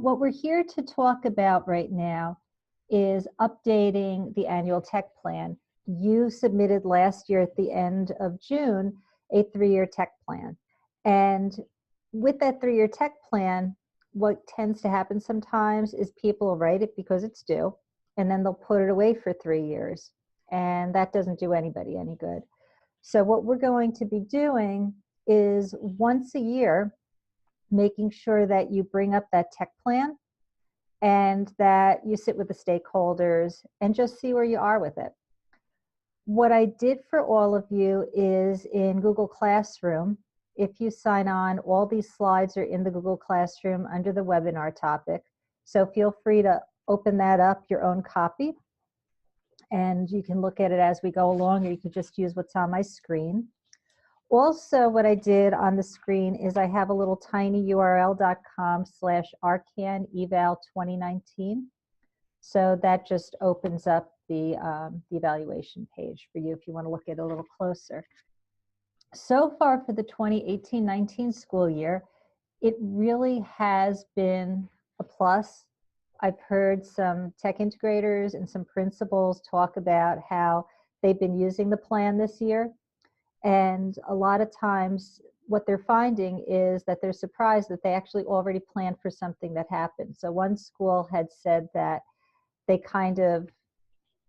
What we're here to talk about right now is updating the annual tech plan. You submitted last year at the end of June a 3-year tech plan. And with that 3-year tech plan, what tends to happen sometimes is people write it because it's due, and then they'll put it away for 3 years. And that doesn't do anybody any good. So what we're going to be doing is once a year, making sure that you bring up that tech plan and that you sit with the stakeholders and just see where you are with it. What I did for all of you is in Google Classroom. If you sign on, all these slides are in the Google Classroom under the webinar topic. So feel free to open that up, your own copy, and you can look at it as we go along, or you could just use what's on my screen. Also, what I did on the screen is I have a little tiny url.com/arcaneval2019. So that just opens up the evaluation page for you if you want to look at it a little closer. So far for the 2018-19 school year, it really has been a plus. I've heard some tech integrators and some principals talk about how they've been using the plan this year. And a lot of times what they're finding is that they're surprised that they actually already planned for something that happened. So one school had said that they kind of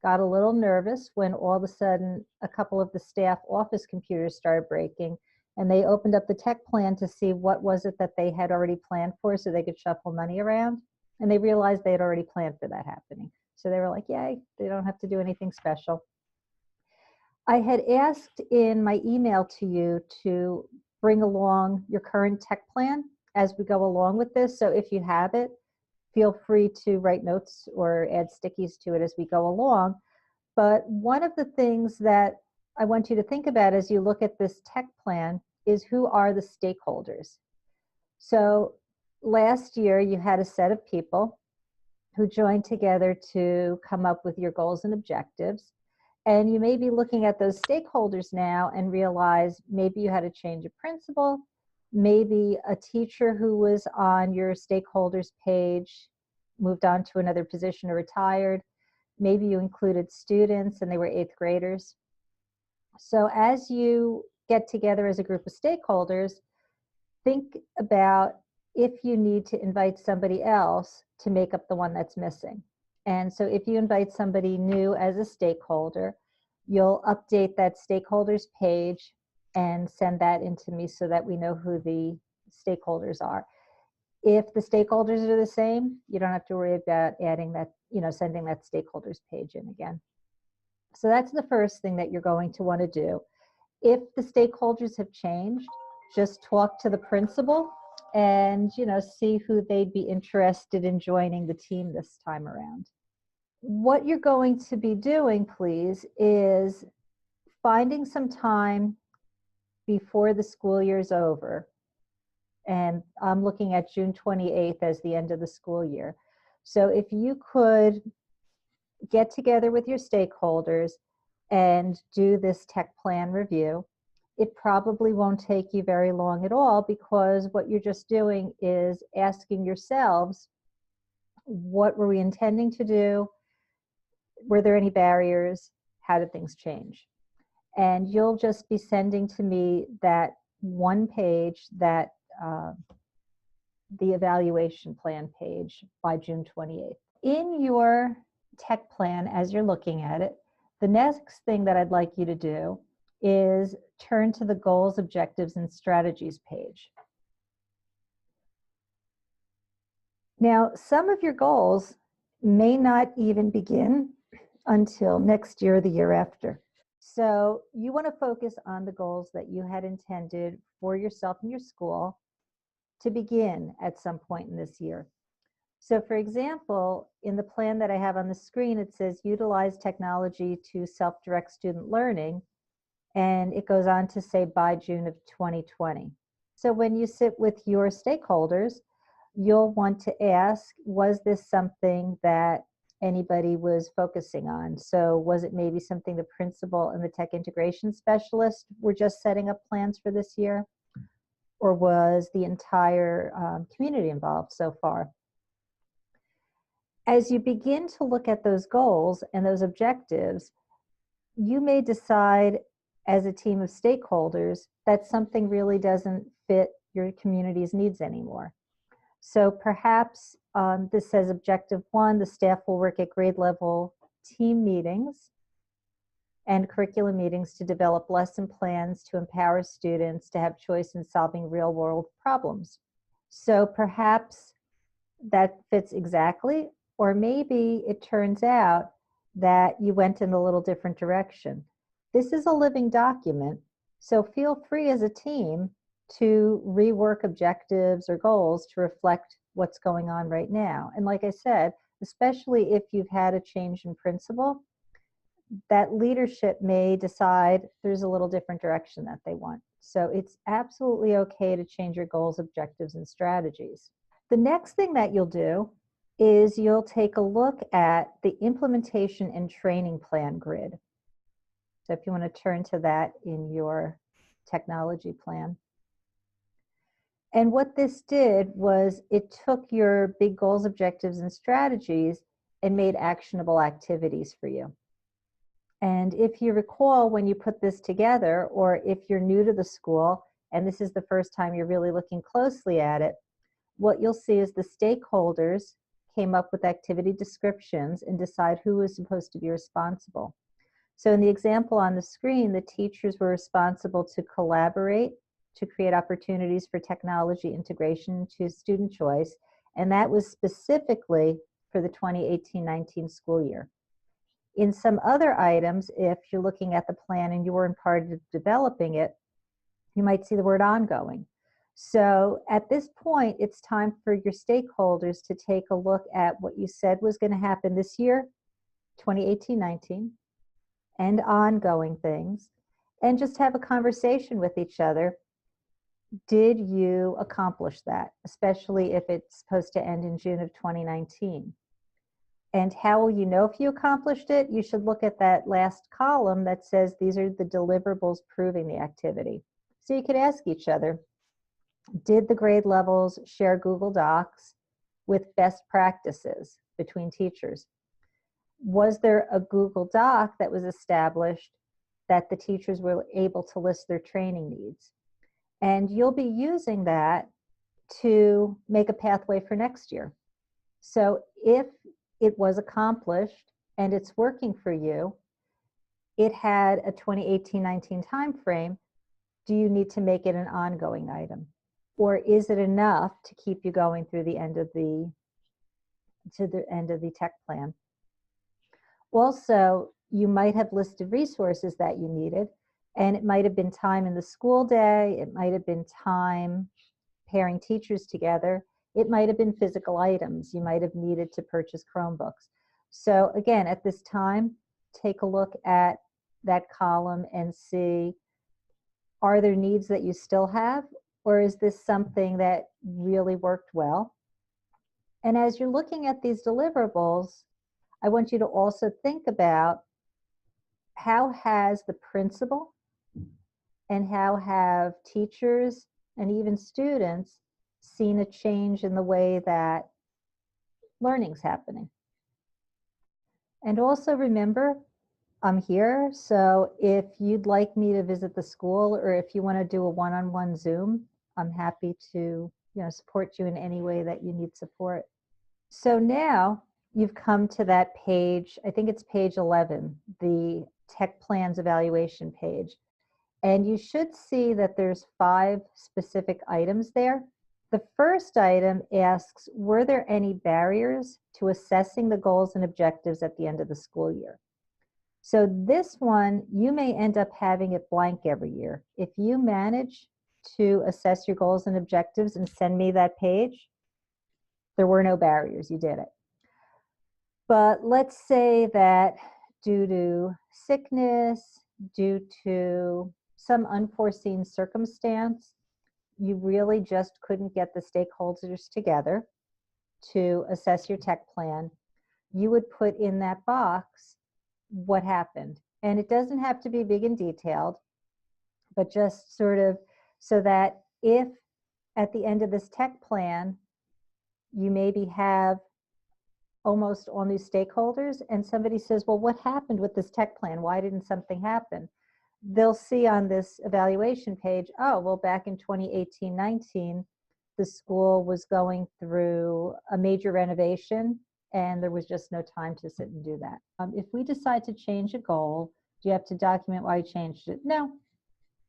got a little nervous when all of a sudden a couple of the staff office computers started breaking, and they opened up the tech plan to see what was it that they had already planned for so they could shuffle money around. And they realized they had already planned for that happening. So they were like, yay, they don't have to do anything special. I had asked in my email to you to bring along your current tech plan as we go along with this. So if you have it, feel free to write notes or add stickies to it as we go along. But one of the things that I want you to think about as you look at this tech plan is who are the stakeholders. So last year you had a set of people who joined together to come up with your goals and objectives. And you may be looking at those stakeholders now and realize maybe you had a change of principal, maybe a teacher who was on your stakeholders page moved on to another position or retired. Maybe you included students and they were 8th graders. So as you get together as a group of stakeholders, think about if you need to invite somebody else to make up the one that's missing. And so if you invite somebody new as a stakeholder, you'll update that stakeholders page and send that into me so that we know who the stakeholders are. If the stakeholders are the same, you don't have to worry about adding that, sending that stakeholders page in again. So that's the first thing that you're going to want to do. If the stakeholders have changed, just talk to the principal and see who they'd be interested in joining the team this time around. What you're going to be doing, please, is finding some time before the school year's over. And I'm looking at June 28th as the end of the school year. So if you could get together with your stakeholders and do this tech plan review, it probably won't take you very long at all, because what you're just doing is asking yourselves, what were we intending to do? Were there any barriers? How did things change? And you'll just be sending to me that one page, that the evaluation plan page by June 28th. In your tech plan, as you're looking at it, the next thing that I'd like you to do is turn to the goals, objectives, and strategies page. Now, some of your goals may not even begin until next year or the year after. So you want to focus on the goals that you had intended for yourself and your school to begin at some point in this year. So for example, in the plan that I have on the screen, it says utilize technology to self-direct student learning, and it goes on to say by June of 2020. So when you sit with your stakeholders, you'll want to ask, was this something that anybody was focusing on? So was it maybe something the principal and the tech integration specialist were just setting up plans for this year? Or was the entire community involved so far? As you begin to look at those goals and those objectives, you may decide as a team of stakeholders that something really doesn't fit your community's needs anymore. So perhaps this says objective 1, the staff will work at grade level team meetings and curriculum meetings to develop lesson plans to empower students to have choice in solving real world problems. So perhaps that fits exactly, or maybe it turns out that you went in a little different direction. This is a living document, so feel free as a team to rework objectives or goals to reflect what's going on right now. And like I said, especially if you've had a change in principle, that leadership may decide there's a little different direction that they want. So it's absolutely okay to change your goals, objectives, and strategies. The next thing that you'll do is you'll take a look at the implementation and training plan grid. So if you want to turn to that in your technology plan. And what this did was it took your big goals, objectives, and strategies and made actionable activities for you. And if you recall, when you put this together, or if you're new to the school and this is the first time you're really looking closely at it, what you'll see is the stakeholders came up with activity descriptions and decide who was supposed to be responsible. So in the example on the screen, the teachers were responsible to collaborate to create opportunities for technology integration to student choice, and that was specifically for the 2018-19 school year. In some other items, if you're looking at the plan and you weren't part of developing it, you might see the word ongoing. So at this point, it's time for your stakeholders to take a look at what you said was going to happen this year, 2018-19, and ongoing things, and just have a conversation with each other. Did you accomplish that, especially if it's supposed to end in June of 2019? And how will you know if you accomplished it? You should look at that last column that says these are the deliverables proving the activity. So you could ask each other, did the grade levels share Google Docs with best practices between teachers? Was there a Google Doc that was established that the teachers were able to list their training needs? And you'll be using that to make a pathway for next year. So if it was accomplished and it's working for you, it had a 2018-19 time frame, do you need to make it an ongoing item? Or is it enough to keep you going through the end of the tech plan? Also, you might have listed resources that you needed, and it might have been time in the school day, it might have been time pairing teachers together, it might have been physical items. You might have needed to purchase Chromebooks. So again, at this time, take a look at that column and see, are there needs that you still have, or is this something that really worked well? And as you're looking at these deliverables, I want you to also think about how has the principal and how have teachers and even students seen a change in the way that learning's happening. And also remember, I'm here, so if you'd like me to visit the school or if you want to do a one-on-one Zoom, I'm happy to support you in any way that you need support. So now you've come to that page, I think it's page 11, the tech plans evaluation page. And you should see that there's 5 specific items there. The first item asks, were there any barriers to assessing the goals and objectives at the end of the school year? So this one, you may end up having it blank every year. If you manage to assess your goals and objectives and send me that page, there were no barriers, you did it. But let's say that due to sickness, due to some unforeseen circumstance, you really just couldn't get the stakeholders together to assess your tech plan, you would put in that box what happened. And it doesn't have to be big and detailed, but just sort of so that if at the end of this tech plan, you maybe have almost all new stakeholders, and somebody says, well, what happened with this tech plan? Why didn't something happen? They'll see on this evaluation page, oh, well, back in 2018-19, the school was going through a major renovation and there was just no time to sit and do that. If we decide to change a goal, do you have to document why you changed it? No,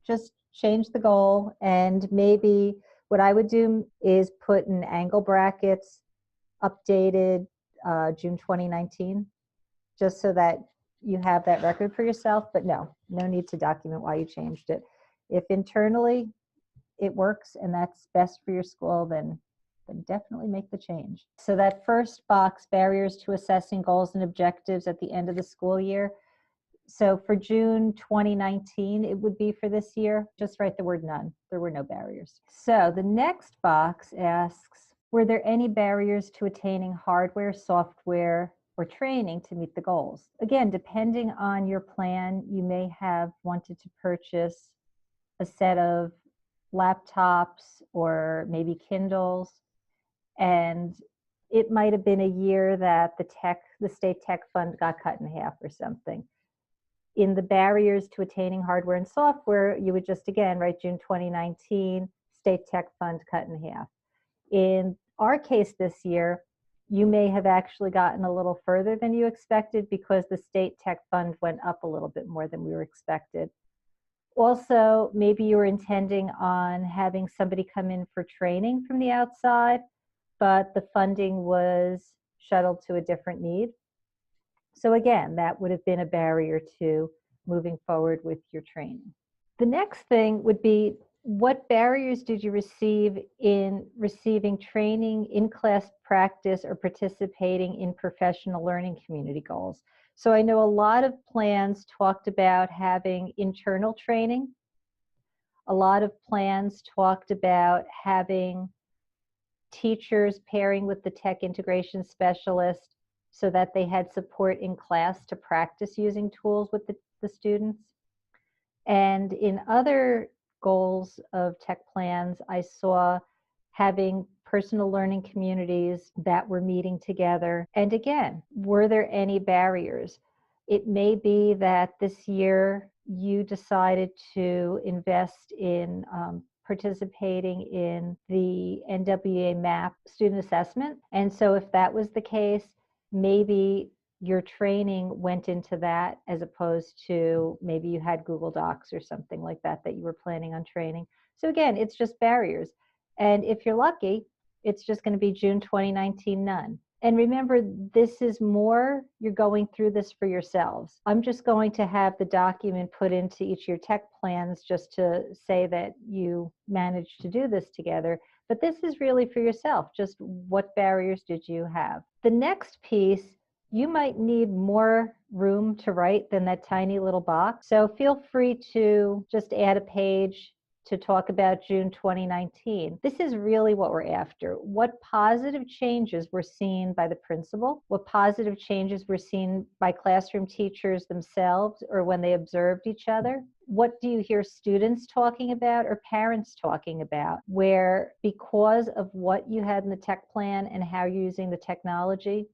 just change the goal. And maybe what I would do is put in angle brackets, updated June 2019, just so that you have that record for yourself. But no need to document why you changed it. If internally it works and that's best for your school, then definitely make the change. So that first box, barriers to assessing goals and objectives at the end of the school year. So for June 2019, it would be for this year, just write the word none. There were no barriers. So the next box asks, were there any barriers to attaining hardware, software, or training to meet the goals? Again, depending on your plan, you may have wanted to purchase a set of laptops or maybe Kindles, and it might have been a year that the state tech fund got cut in half or something. In the barriers to attaining hardware and software, you would just, again, write June 2019, state tech fund cut in half. In our case this year, you may have actually gotten a little further than you expected because the state tech fund went up a little bit more than we were expected. Also, maybe you were intending on having somebody come in for training from the outside, but the funding was shuttled to a different need. So again, that would have been a barrier to moving forward with your training. The next thing would be, what barriers did you receive in receiving training, in-class practice, or participating in professional learning community goals? So I know a lot of plans talked about having internal training. A lot of plans talked about having teachers pairing with the tech integration specialist so that they had support in class to practice using tools with the students. And in other goals of tech plans, I saw having personal learning communities that were meeting together. And again, were there any barriers? It may be that this year you decided to invest in participating in the NWA MAP student assessment. And so if that was the case, maybe your training went into that as opposed to maybe you had Google Docs or something like that you were planning on training. So again, it's just barriers. And if you're lucky, it's just going to be June 2019, none. And remember, this is more, you're going through this for yourselves. I'm just going to have the document put into each of your tech plans just to say that you managed to do this together. But this is really for yourself. Just what barriers did you have? The next piece, you might need more room to write than that tiny little box. So feel free to just add a page to talk about June 2019. This is really what we're after. What positive changes were seen by the principal? What positive changes were seen by classroom teachers themselves or when they observed each other? What do you hear students talking about or parents talking about, where because of what you had in the tech plan and how you're using the technology,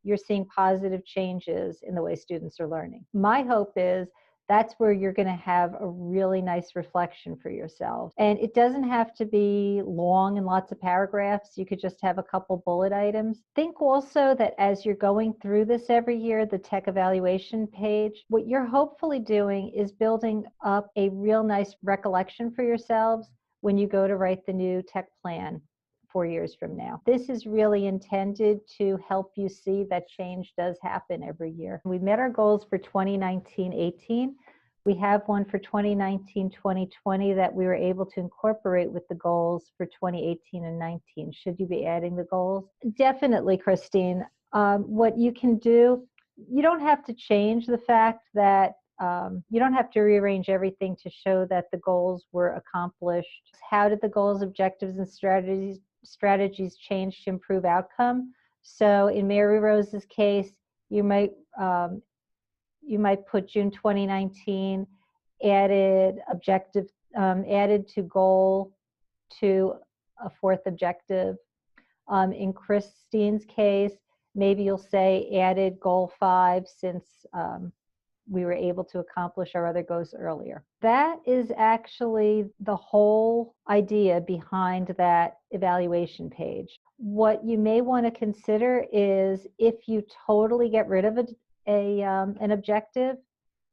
you're seeing positive changes in the way students are learning? My hope is that's where you're going to have a really nice reflection for yourself. And it doesn't have to be long and lots of paragraphs. You could just have a couple bullet items. Think also that as you're going through this every year, the tech evaluation page, what you're hopefully doing is building up a real nice recollection for yourselves when you go to write the new tech plan 4 years from now. This is really intended to help you see that change does happen every year. We met our goals for 2019-18. We have one for 2019-2020 that we were able to incorporate with the goals for 2018 and 19. Should you be adding the goals? Definitely, Christine. What you can do, you don't have to change the fact that you don't have to rearrange everything to show that the goals were accomplished. How did the goals, objectives, and strategies change to improve outcome? So in Mary Rose's case, you might put June 2019, added objective, added to goal to a fourth objective. In Christine's case, Maybe you'll say added goal 5 since we were able to accomplish our other goals earlier. That is actually the whole idea behind that evaluation page. What you may want to consider is if you totally get rid of an objective,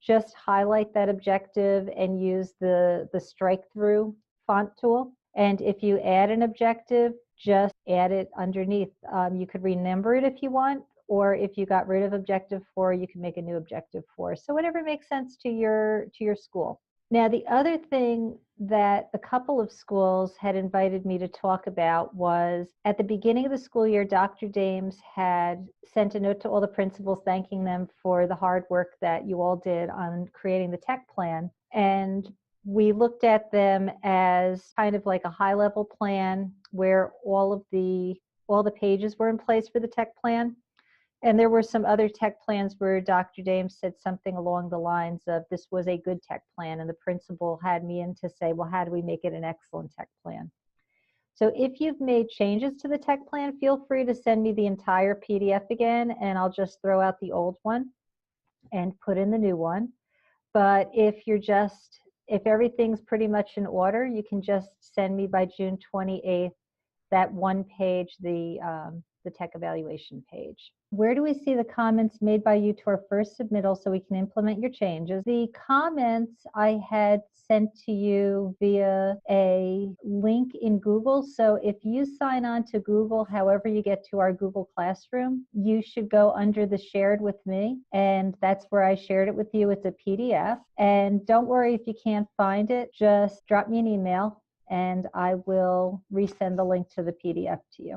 just highlight that objective and use the strike through font tool. And if you add an objective, just add it underneath. You could renumber it if you want, or if you got rid of objective 4, you can make a new objective 4. So whatever makes sense to your school. Now, the other thing that a couple of schools had invited me to talk about was at the beginning of the school year, Dr. Dames had sent a note to all the principals thanking them for the hard work that you all did on creating the tech plan. And we looked at them as kind of like a high-level plan where all the pages were in place for the tech plan. And there were some other tech plans where Dr. Dames said something along the lines of this was a good tech plan, and the principal had me in to say, well, how do we make it an excellent tech plan? So if you've made changes to the tech plan, feel free to send me the entire PDF again, and I'll just throw out the old one and put in the new one. But if everything's pretty much in order, you can just send me by June 28th that one page, the tech evaluation page. Where do we see the comments made by you to our first submittal so we can implement your changes? The comments I had sent to you via a link in Google. So if you sign on to Google, however you get to our Google Classroom, you should go under the shared with me, and that's where I shared it with you. It's a PDF. And don't worry if you can't find it, just drop me an email and I will resend the link to the PDF to you.